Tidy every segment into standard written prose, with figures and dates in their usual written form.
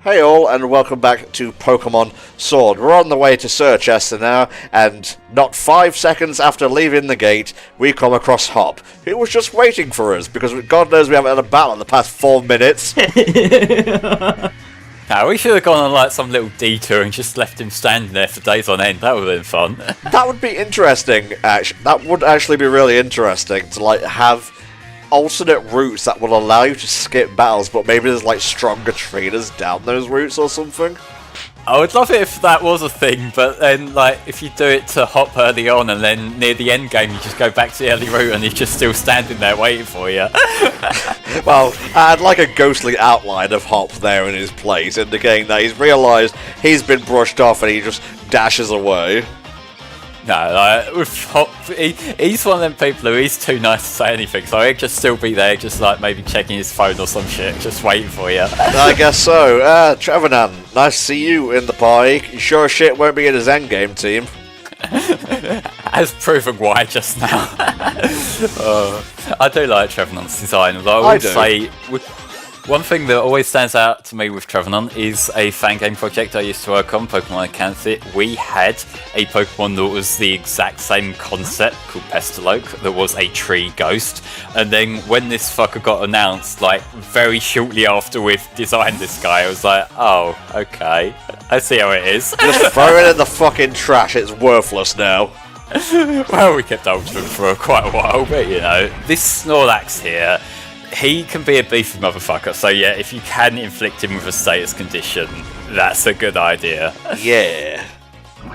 Hey all, and welcome back to Pokémon Sword. We're on the way to Sirchester now, and not 5 seconds after leaving the gate, we come across Hop, who was just waiting for us, because God knows we haven't had a battle in the past 4 minutes. Now, we should have gone on like some little detour and just left him standing there for days on end. That would have been fun. That would be interesting, actually. That would actually be really interesting, to like have alternate routes that will allow you to skip battles, but maybe there's like stronger trainers down those routes or something. I would love it if that was a thing, but then like if you do it to Hop early on and then near the end game you just go back to the early route and he's just still standing there waiting for you. Well, I'd like a ghostly outline of Hop there in his place, indicating that he's realised he's been brushed off and he just dashes away. No, like, with Hop, he's one of them people who he's too nice to say anything, so he'd just still be there, just like maybe checking his phone or some shit, just waiting for you. I guess so. Trevenant, nice to see you in the party. You sure as shit won't be in his endgame team. As proven why just now. I do like Trevenant's design, although I would say one thing that always stands out to me with Trevenant is a fan game project I used to work on, Pokemon Accountant. We had a Pokemon that was the exact same concept called Pestaloke, that was a tree ghost. And then when this fucker got announced, like very shortly after we've designed this guy, I was like, oh, okay, I see how it is. Just throw it in the fucking trash, it's worthless now. Well, we kept hold of him for quite a while, but you know, this Snorlax here, he can be a beefy motherfucker, so yeah, if you can inflict him with a status condition, that's a good idea. Yeah.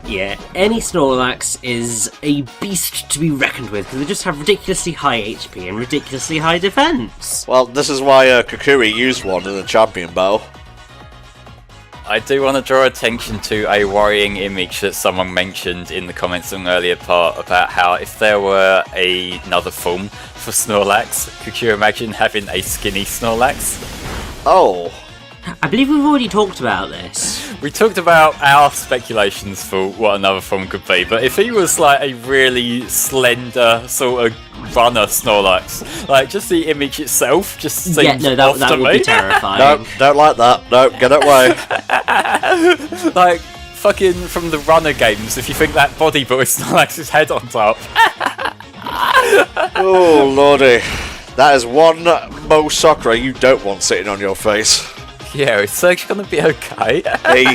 Yeah, any Snorlax is a beast to be reckoned with, because they just have ridiculously high HP and ridiculously high defense. Well, this is why Kukuri used one in the champion battle. I do want to draw attention to a worrying image that someone mentioned in the comments on an earlier part about how if there were another form for Snorlax, could you imagine having a skinny Snorlax? Oh. I believe we've already talked about this. We talked about our speculations for what another form could be, but if he was like a really slender sort of runner Snorlax, like just the image itself just seems off that to would me. be terrifying. No, don't like that. No, get it away. Like fucking from the runner games, if you think that body but with Snorlax's head on top. Oh lordy, that is one Mo Sakura you don't want sitting on your face. Yeah, is Serge gonna be okay?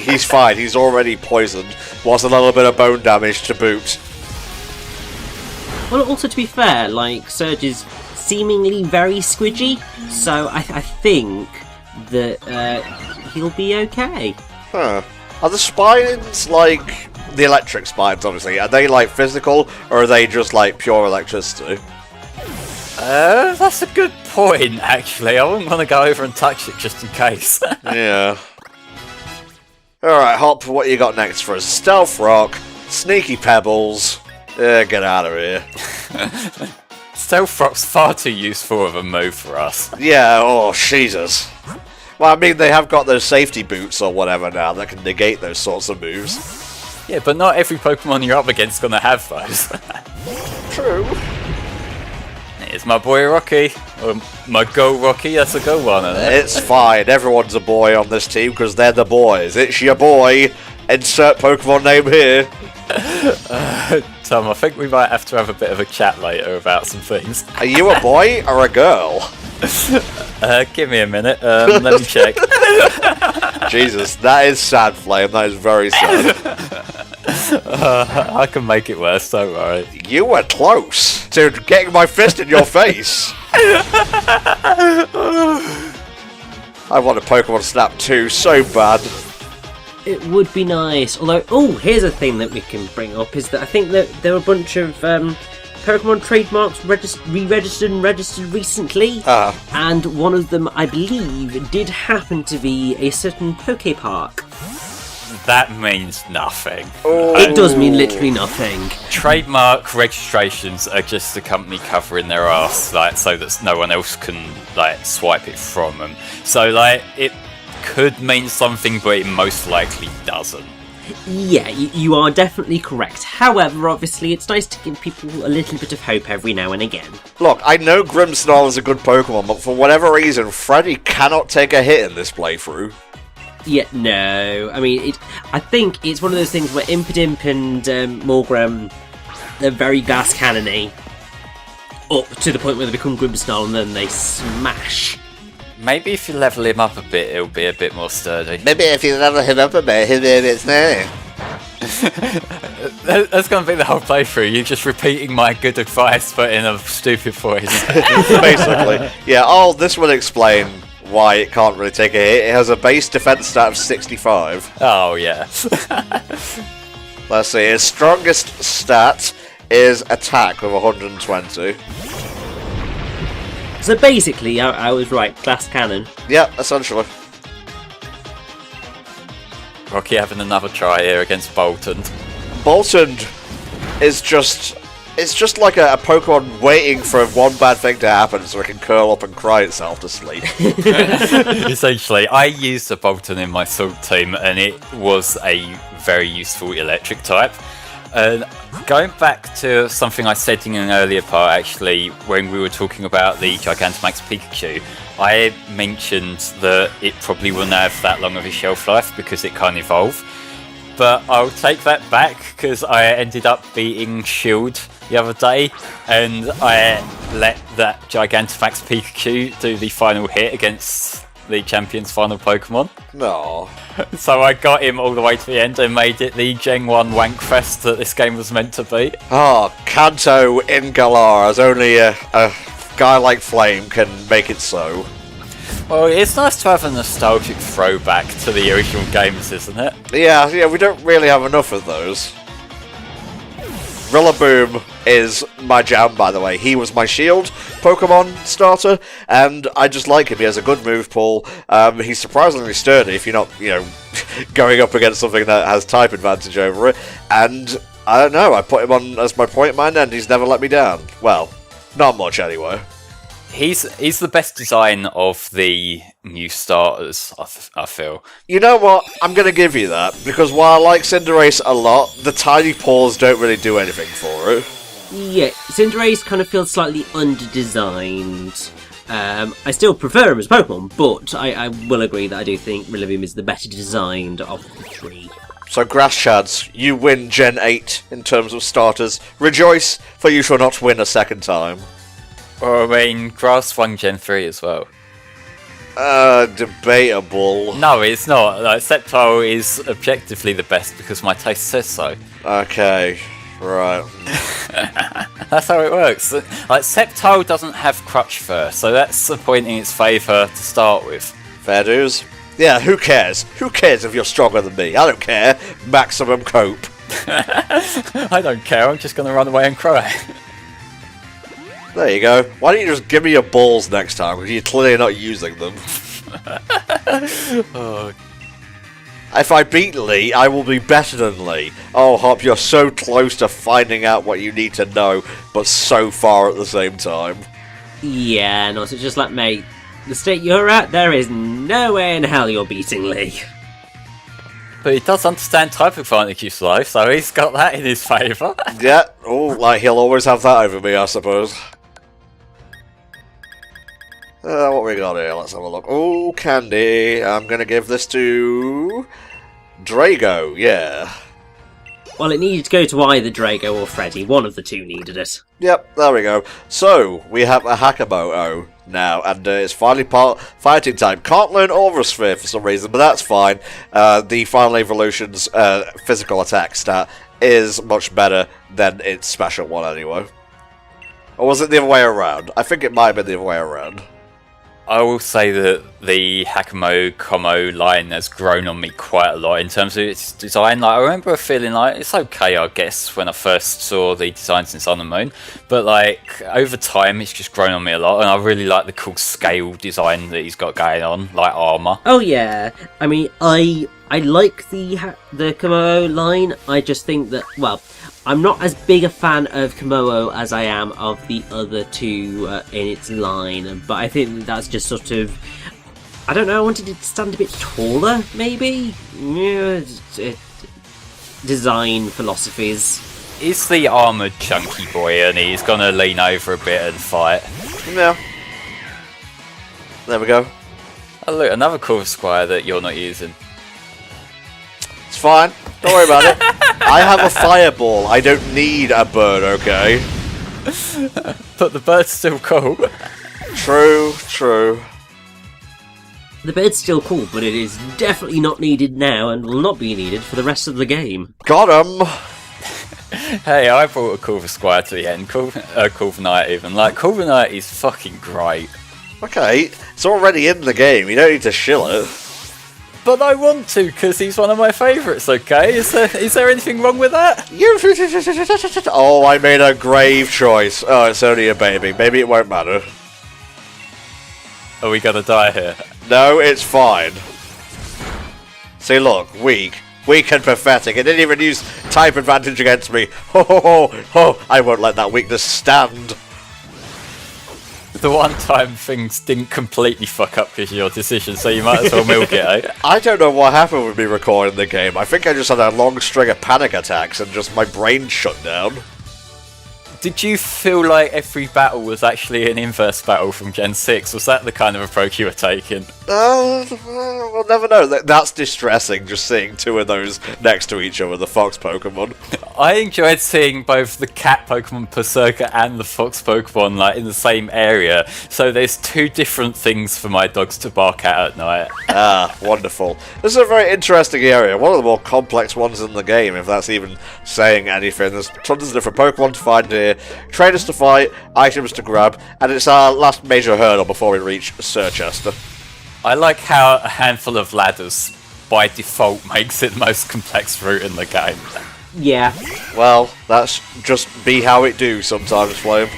He's fine, he's already poisoned, whilst a little bit of bone damage to boot. Well, also to be fair, like, Surge is seemingly very squidgy, so I think that he'll be okay. Huh. Are the spines, like, the electric spines, obviously, are they, like, physical, or are they just, like, pure electricity? That's a good point, actually. I wouldn't want to go over and touch it just in case. Yeah. Alright, Hop, what you got next for us? Stealth Rock, Sneaky Pebbles. Get out of here. Stealth Rock's far too useful of a move for us. Yeah, oh, Jesus. Well, I mean, they have got those safety boots or whatever now that can negate those sorts of moves. Yeah, but not every Pokemon you're up against is gonna have those. True. Here's my boy Rocky. Or my girl Rocky, that's a good one, isn't it? It's fine, everyone's a boy on this team because they're the boys. It's your boy. Insert Pokemon name here. Tom, I think we might have to have a bit of a chat later about some things. Are you a boy or a girl? Give me a minute, let me check. Jesus, that is sad, Flame. That is very sad. I can make it worse, don't worry. You were close to getting my fist in your face. I want a Pokemon Snap 2 so bad. It would be nice. Although, here's a thing that we can bring up, is that I think that there were a bunch of Pokemon trademarks re-registered and registered recently. And one of them, I believe, did happen to be a certain Pokepark. That means nothing. It does mean literally nothing. Trademark registrations are just the company covering their ass, like, so that no one else can, like, swipe it from them. So, like, it could mean something, but it most likely doesn't. Yeah, you are definitely correct. However, obviously, it's nice to give people a little bit of hope every now and again. Look, I know Grimmsnarl is a good Pokemon, but for whatever reason, Freddy cannot take a hit in this playthrough. Yeah, no. I mean, I think it's one of those things where Impidimp and Morgrem, they're very glass cannony, up to the point where they become Grimmsnarl and then they smash. Maybe if you level him up a bit, it'll be a bit more sturdy. Maybe if you level him up a bit, he'll be a bit sturdy. That's going to be the whole playthrough. You just repeating my good advice, but in a stupid voice. Basically. Yeah, this will explain why it can't really take a hit. It has a base defense stat of 65. Oh, yeah. Let's see, its strongest stat is attack with 120. So basically, I was right, glass cannon. Yeah, essentially. Rocky having another try here against Bolton. Bolton is just... It's just like a Pokemon waiting for one bad thing to happen so it can curl up and cry itself to sleep. Essentially, I used the Bolton in my Salt team, and it was a very useful electric type. Going back to something I said in an earlier part, actually, when we were talking about the Gigantamax Pikachu, I mentioned that it probably wouldn't have that long of a shelf life because it can't evolve. But I'll take that back because I ended up beating Shield the other day, and I let that Gigantamax Pikachu do the final hit against the champion's final Pokemon. No. So I got him all the way to the end and made it the Gen 1 wankfest that this game was meant to be. Kanto in Galar, as only a guy like Flame can make it so. Well, it's nice to have a nostalgic throwback to the original games, isn't it? Yeah, we don't really have enough of those. Rillaboom is my jam, by the way. He was my shield Pokemon starter, and I just like him. He has a good move pool. He's surprisingly sturdy if you're not, going up against something that has type advantage over it. And I don't know, I put him on as my point man, and he's never let me down. Well, not much anyway. He's the best design of the new starters, I feel. You know what? I'm going to give you that, because while I like Cinderace a lot, the tiny paws don't really do anything for it. Yeah, Cinderace kind of feels slightly under-designed. I still prefer him as Pokemon, but I will agree that I do think Rillaboom is the better designed of the three. So, Grass Chads, you win Gen 8 in terms of starters. Rejoice, for you shall not win a second time. Well, I mean, Grass won Gen 3 as well. Debatable. No, it's not. Like, Sceptile is objectively the best because my taste says so. Okay, right. That's how it works. Like, Sceptile doesn't have Crutch Fur, so that's a point in its favour to start with. Fair dues. Yeah, who cares? Who cares if you're stronger than me? I don't care. Maximum cope. I don't care, I'm just going to run away and cry. There you go. Why don't you just give me your balls next time, because you're clearly not using them. Oh. If I beat Lee, I will be better than Lee. Oh, Hop, you're so close to finding out what you need to know, but so far at the same time. Yeah, and also just like, mate, the state you're at, there is no way in hell you're beating Lee. But he does understand type advantage, though, so he's got that in his favour. Yeah, he'll always have that over me, I suppose. What we got here? Let's have a look. Oh, candy. I'm going to give this to Drago, yeah. Well, it needed to go to either Drago or Freddy. One of the two needed it. Yep, there we go. So, we have a Hakamoto now, and it's finally fighting time. Can't learn Aura Sphere for some reason, but that's fine. The Final Evolution's physical attack stat is much better than its special one anyway. Or was it the other way around? I think it might have been the other way around. I will say that the Hakamo Como line has grown on me quite a lot in terms of its design. Like, I remember feeling like it's okay, I guess, when I first saw the designs in Sun and Moon, but like over time, it's just grown on me a lot, and I really like the cool scale design that he's got going on, like armor. Oh yeah, I mean, I like the Komodo line. I just think that, well, I'm not as big a fan of Komodo as I am of the other two in its line, but I think that's just sort of, I don't know, I wanted it to stand a bit taller, maybe? Yeah, design philosophies. He's the armoured chunky boy, and he's gonna lean over a bit and fight. Yeah. There we go. Oh look, another cool squire that you're not using. fine. Don't worry about it. I have a fireball. I don't need a bird, okay? But the bird's still cool. True, true. The bird's still cool, but it is definitely not needed now and will not be needed for the rest of the game. Got him! Hey, I brought a Culver Squire to the end. Culver Knight even. Like, Culver Knight is fucking great. Okay, it's already in the game. You don't need to shill it. But I want to, because he's one of my favourites, okay? Is there anything wrong with that? Oh, I made a grave choice. Oh, it's only a baby. Maybe it won't matter. Are we gonna die here? No, it's fine. See, look, weak. Weak and pathetic. It didn't even use type advantage against me. Ho ho ho ho! I won't let that weakness stand. The one time things didn't completely fuck up because of your decision, so you might as well milk it, eh? I don't know what happened with me recording the game. I think I just had a long string of panic attacks and just my brain shut down. Did you feel like every battle was actually an inverse battle from Gen 6? Was that the kind of approach you were taking? We'll never know. That's distressing, just seeing two of those next to each other, the fox Pokemon. I enjoyed seeing both the cat Pokemon Berserker and the fox Pokemon like in the same area, so there's two different things for my dogs to bark at night. Ah, wonderful. This is a very interesting area, one of the more complex ones in the game, if that's even saying anything. There's tons of different Pokemon to find here, trainers to fight, items to grab, and it's our last major hurdle before we reach Sirchester. I like how a handful of ladders by default makes it the most complex route in the game. Yeah. Well, that's just be how it do sometimes, Flame.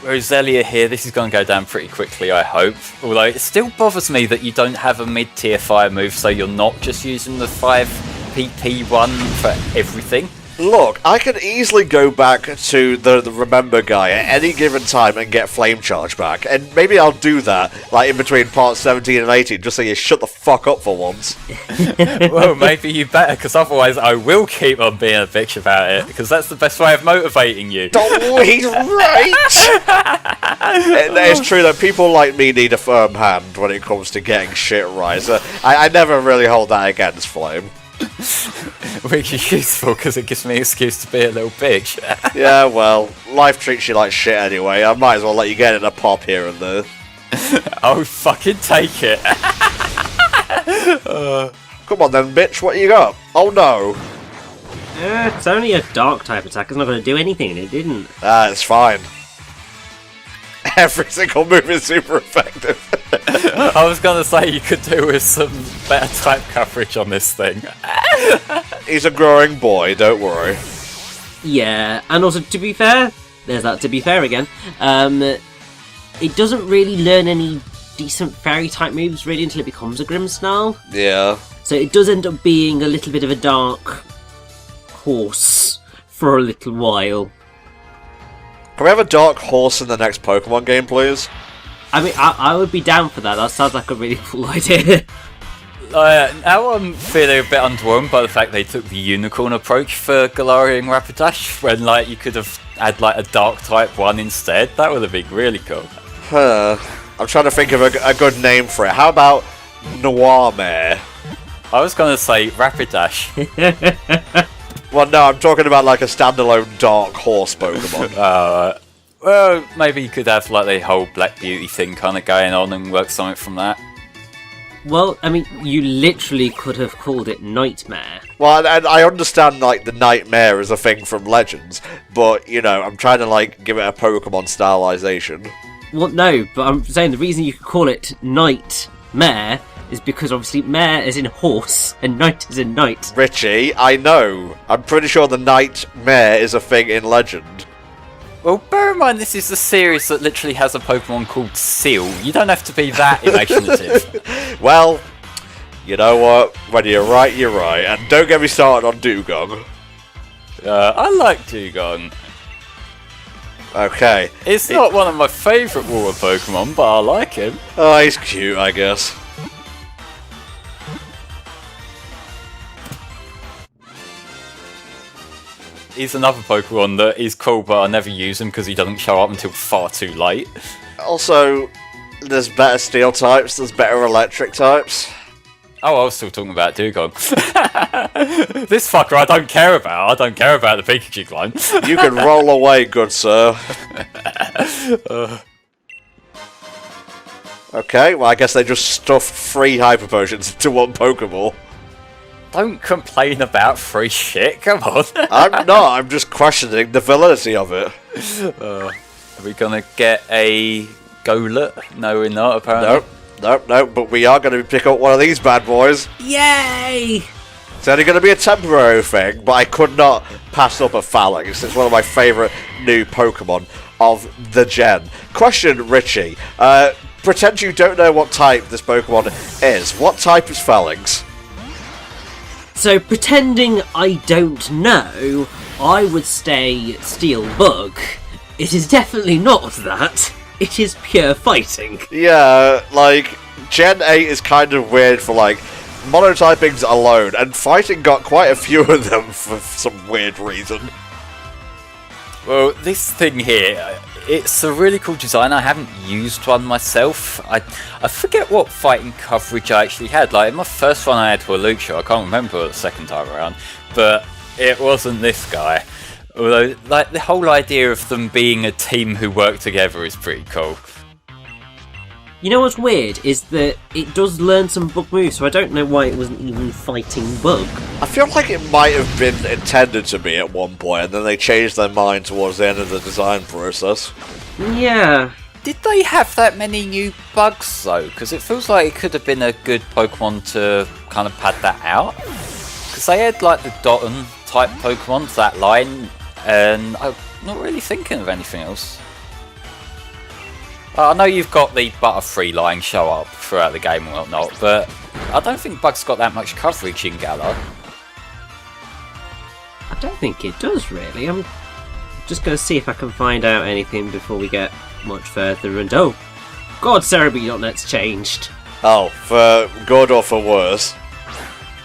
Roselia here, this is going to go down pretty quickly, I hope. Although it still bothers me that you don't have a mid-tier fire move, so you're not just using the 5 PP one for everything. Look, I could easily go back to the Remember guy at any given time and get Flame Charge back, and maybe I'll do that, like in between parts 17 and 18, just so you shut the fuck up for once. Well, maybe you better, because otherwise I will keep on being a bitch about it, because that's the best way of motivating you. Oh, he's right! It's true that people like me need a firm hand when it comes to getting shit right, so I never really hold that against Flame. Which is useful because it gives me an excuse to be a little bitch. Yeah, well, life treats you like shit anyway. I might as well let you get in a pop here and there. Oh, fucking take it. Come on then, bitch, what you got? Oh no. It's only a dark type attack. It's not going to do anything, and it didn't. Ah, it's fine. Every single move is super effective. I was going to say you could do with some better type coverage on this thing. He's a growing boy, don't worry. Yeah, and also, to be fair, there's that to be fair again, it doesn't really learn any decent fairy-type moves, really, until it becomes a Grimmsnarl. Yeah. So it does end up being a little bit of a dark horse for a little while. Can we have a dark horse in the next Pokemon game, please? I mean, I would be down for that. That sounds like a really cool idea. Now I'm feeling a bit underwhelmed by the fact they took the unicorn approach for Galarian Rapidash, when like you could have had like a dark type one instead. That would have been really cool. I'm trying to think of a good name for it. How about Noir Mare? I was going to say Rapidash. Well, no, I'm talking about like a standalone dark horse Pokemon. Well, maybe you could have like the whole Black Beauty thing kind of going on and work something from that. Well, I mean, you literally could have called it Nightmare. Well, and I understand like the Nightmare is a thing from Legends, but you know, I'm trying to like give it a Pokemon stylization. Well, no, but I'm saying the reason you could call it Nightmare is because obviously mare is in horse and knight is in knight. Richie, I know. I'm pretty sure the Nightmare is a thing in Legend. Well, bear in mind this is a series that literally has a Pokemon called Seal. You don't have to be that imaginative. Well, you know what? When you're right, you're right. And don't get me started on Dugong. I like Dugong. Okay. It's not one of my favourite water Pokemon, but I like him. Oh, he's cute, I guess. He's another Pokemon that is cool, but I never use him because he doesn't show up until far too late. Also, there's better steel types, there's better electric types. Oh, I was still talking about Dugong. This fucker I don't care about. I don't care about the Pikachu clone. You can roll away, good sir. Okay, well I guess they just stuffed 3 Hyper Potions into 1 Pokeball. Don't complain about free shit, come on. I'm not, I'm just questioning the validity of it. Are we gonna get a Golett? No, we're not, apparently. Nope, but we are going to pick up one of these bad boys. Yay! It's only going to be a temporary thing, but I could not pass up a Phalanx. It's one of my favourite new Pokemon of the gen. Question, Richie. Pretend you don't know what type this Pokemon is. What type is Phalanx? So, pretending I don't know, I would say Steel Bug. It is definitely not that. It is pure fighting. Yeah, like, Gen 8 is kind of weird for, like, monotypings alone, and fighting got quite a few of them for some weird reason. Well, this thing here, it's a really cool design. I haven't used one myself. I forget what fighting coverage I actually had. Like, in my first one I had for Lucha, I can't remember the second time around, but it wasn't this guy. Although, like, the whole idea of them being a team who work together is pretty cool. You know what's weird is that it does learn some bug moves, so I don't know why it wasn't even fighting Bug. I feel like it might have been intended to be at one point, and then they changed their mind towards the end of the design process. Yeah. Did they have that many new bugs, though? Because it feels like it could have been a good Pokemon to kind of pad that out. Because they had, like, the Dotten type Pokemon, that line, and I'm not really thinking of anything else. I know you've got the Butterfree line show up throughout the game and whatnot, but I don't think Bug's got that much coverage in Galar. I don't think it does, really. I'm just going to see if I can find out anything before we get much further. And oh, God, Cerebi.net's changed. Oh, for good or for worse?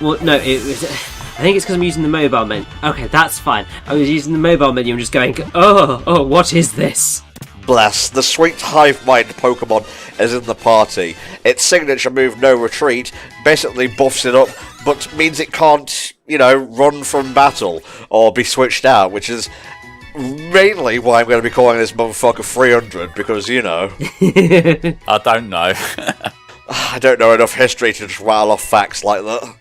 Well, no, it was... I think it's because I'm using the mobile menu. Okay, that's fine. I was using the mobile menu and just going, oh, what is this? Bless, the sweet hive mind Pokemon is in the party. Its signature move, No Retreat, basically buffs it up, but means it can't, you know, run from battle or be switched out, which is mainly why I'm going to be calling this motherfucker 300, because, you know... I don't know. I don't know enough history to just rattle off facts like that.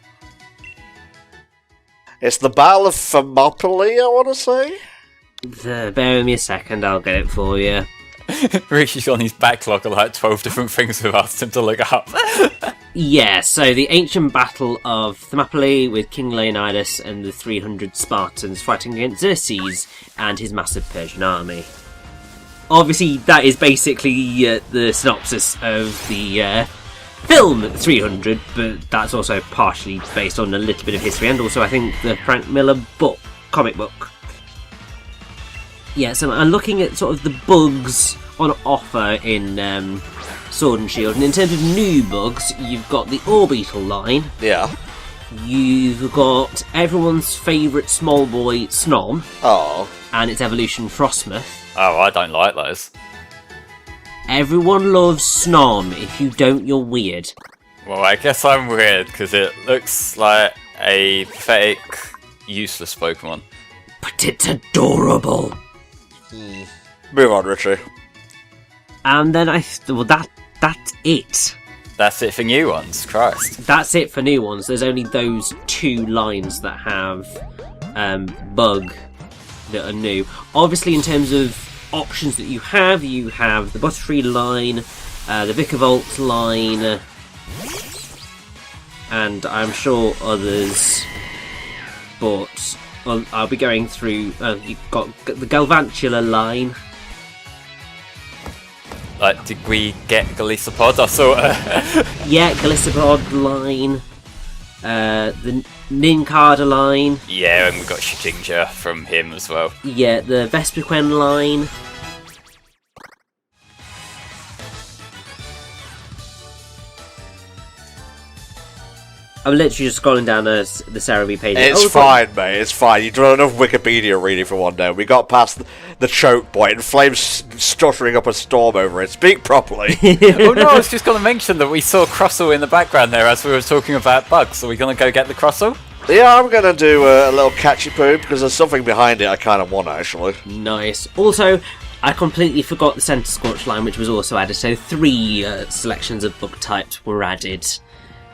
It's the Battle of Thermopylae, I want to say? Bear with me a second, I'll get it for you. Rishi's on his backlog of like 12 different things we've asked him to look up. Yeah, so the ancient battle of Thermopylae with King Leonidas and the 300 Spartans fighting against Xerxes and his massive Persian army. Obviously, that is basically the synopsis of the film 300, but that's also partially based on a little bit of history, and also I think the Frank Miller comic book. Yeah, so I'm looking at sort of the bugs on offer in Sword and Shield, and in terms of new bugs, you've got the Orbeetle line. Yeah. You've got everyone's favourite small boy, Snom. Oh. And its evolution, Frostmoth. Oh, I don't like those. Everyone loves Snom. If you don't, you're weird. Well, I guess I'm weird, because it looks like a pathetic, useless Pokemon. But it's adorable. Move on, Richie. And then that's it. That's it for new ones, Christ. That's it for new ones. There's only those 2 lines that have bug that are new. Obviously, in terms of options that you have the Butterfree line, the Vikavolt line, and I'm sure others, but I'll be going through. You've got the Galvantula line. Like, did we get Gallisopod? I saw Yeah, Gallisopod line. The Nincada line. Yeah, and we got Shedinja from him as well. Yeah, the Vespiquen line. I'm literally just scrolling down the Cerebi page. It's fine, mate. It's fine. You've done enough Wikipedia reading for one day. We got past the choke point and flames stuttering up a storm over it. Speak properly. Oh no, I was just going to mention that we saw Crossle in the background there as we were talking about bugs. Are we going to go get the Crossle? Yeah, I'm going to do a little catchy poo because there's something behind it I kind of want, actually. Nice. Also, I completely forgot the Centre Scorch line, which was also added, so 3 selections of bug types were added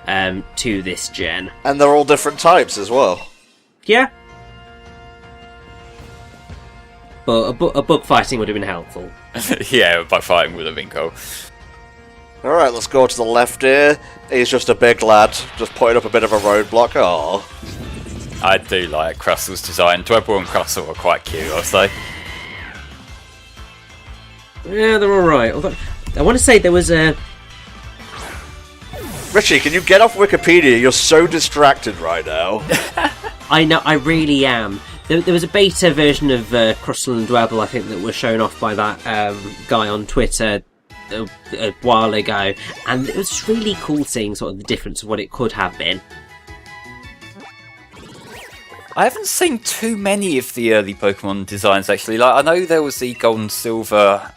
to this gen. And they're all different types as well. Yeah. But a bug fighting would have been helpful. Yeah, bug fighting would have been cool. Alright, let's go to the left here. He's just a big lad, just putting up a bit of a roadblock. Oh, I do like Crossle's design. Dwebble and Crossle are quite cute, I'll say. Yeah, they're alright. Although, I want to say there was a... Richie, can you get off Wikipedia? You're so distracted right now. I know, I really am. There was a beta version of Crossle and Dwebble, I think, that was shown off by that guy on Twitter a while ago, and it was just really cool seeing sort of the difference of what it could have been. I haven't seen too many of the early Pokemon designs, actually. Like, I know there was the Gold and Silver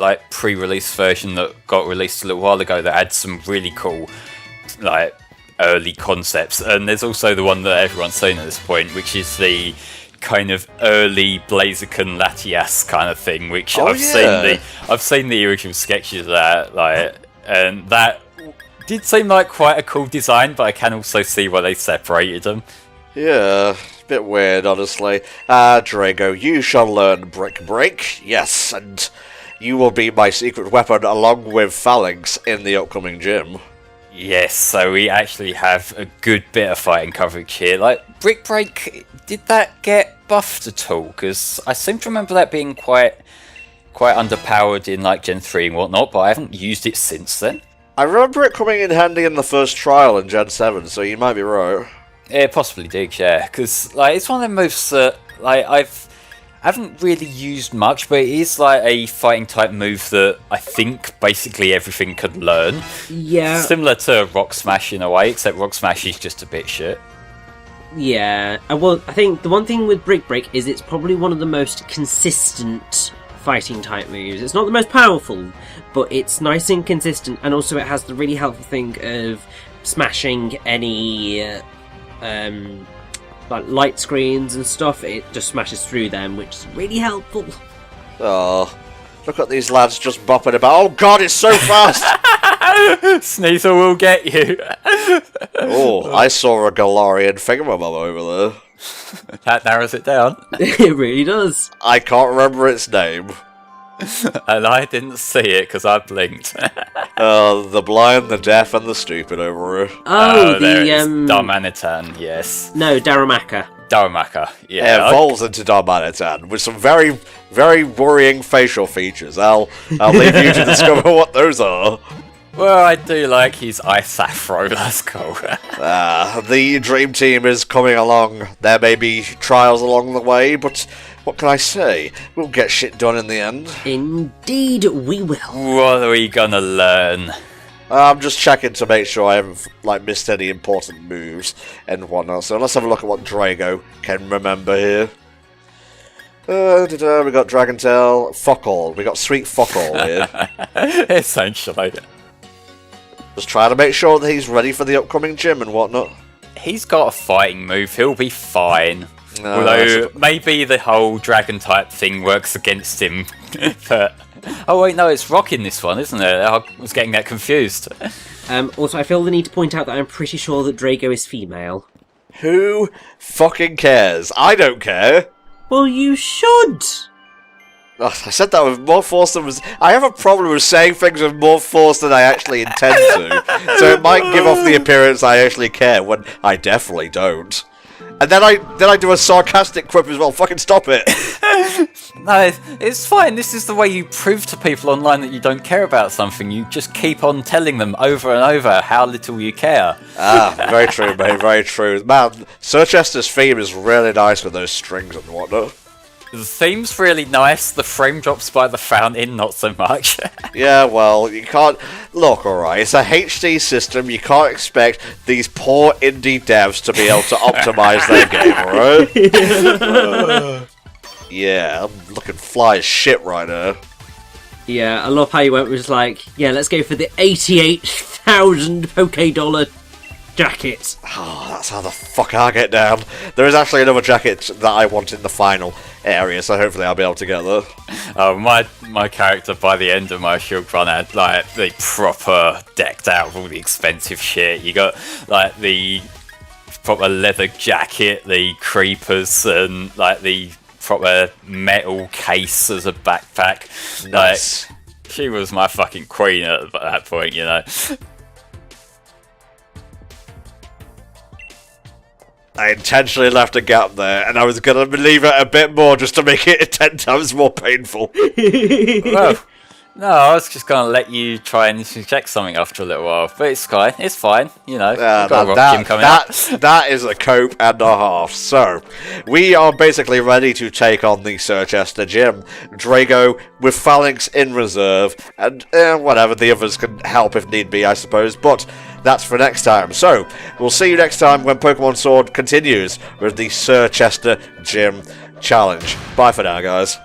like pre-release version that got released a little while ago that had some really cool like early concepts, and there's also the one that everyone's seen at this point, which is the kind of early Blaziken Latias kind of thing, which I've seen the original sketches of that, like, and that did seem like quite a cool design, but I can also see why they separated them. Yeah, a bit weird, honestly. Drago, you shall learn Brick Break, yes, and you will be my secret weapon along with Phalanx in the upcoming gym. Yes, so we actually have a good bit of fighting coverage here. Like, Brick Break, did that get buffed at all? Because I seem to remember that being quite underpowered in like Gen 3 and whatnot, but I haven't used it since then. I remember it coming in handy in the first trial in Gen 7, so you might be right. It possibly did, yeah. Because like, it's one of them moves that like I haven't really used much, but it is like a fighting type move that I think basically everything could learn. Yeah. Similar to Rock Smash in a way, except Rock Smash is just a bit shit. Yeah. Well, I think the one thing with Brick Break is it's probably one of the most consistent fighting type moves. It's not the most powerful, but it's nice and consistent, and also it has the really helpful thing of smashing any like light screens and stuff. It just smashes through them, which is really helpful. Oh, look at these lads just bopping about. Oh god, it's so fast! Sneasel will get you. Oh, I saw a Galarian Thingamabob over there. That narrows it down. It really does. I can't remember its name. And I didn't see it because I blinked. The blind, the deaf, and the stupid over here. Oh, there the it is. Darmanitan, yes. No, Darumaka. Darumaka, yeah. It evolves into Darmanitan with some very, very worrying facial features. I'll leave you to discover what those are. Well, I do like his ice afro, that's cool. The dream team is coming along. There may be trials along the way, but what can I say? We'll get shit done in the end. Indeed we will. What are we gonna learn? I'm just checking to make sure I haven't missed any important moves and whatnot. So let's have a look at what Drago can remember here. We got Dragon Tail, fuck all. We got Sweet Fuck all here. Essentially. Just trying to make sure that he's ready for the upcoming gym and whatnot. He's got a fighting move, he'll be fine. Although, maybe the whole dragon type thing works against him. But oh wait, no, it's rock in this one, isn't it? I was getting that confused. Also, I feel the need to point out that I'm pretty sure that Drago is female. Who fucking cares? I don't care. Well, you should. I said that with more force than was... I have a problem with saying things with more force than I actually intend to. So it might give off the appearance I actually care, when I definitely don't. And then I do a sarcastic quip as well. Fucking stop it. No, it's fine. This is the way you prove to people online that you don't care about something. You just keep on telling them over and over how little you care. Very true, mate. Very true. Man, Sir Chester's theme is really nice with those strings and whatnot. The theme's really nice, the frame drops by the fountain, not so much. Yeah, well, you can't... Look, alright, it's a HD system, you can't expect these poor indie devs to be able to optimize their game, alright? Yeah, I'm looking fly as shit right now. Yeah, I love how you went was like, yeah, let's go for the 88,000 $Poké jacket. Oh, that's how the fuck I get down. There is actually another jacket that I want in the final area, so hopefully I'll be able to get there. My character by the end of my shield run had like the proper decked out with all the expensive shit. You got like the proper leather jacket, the creepers, and like the proper metal case as a backpack. Nice. Like, she was my fucking queen at that point, you know. I intentionally left a gap there, and I was going to leave it a bit more just to make it 10 times more painful. Well, no, I was just going to let you try and check something after a little while, but it's fine, you know. That is a cope and a half. So, we are basically ready to take on the Sirchester gym. Drago with Phalanx in reserve, and whatever, the others can help if need be, I suppose, but that's for next time. So, we'll see you next time when Pokemon Sword continues with the Sirchester Gym Challenge. Bye for now, guys.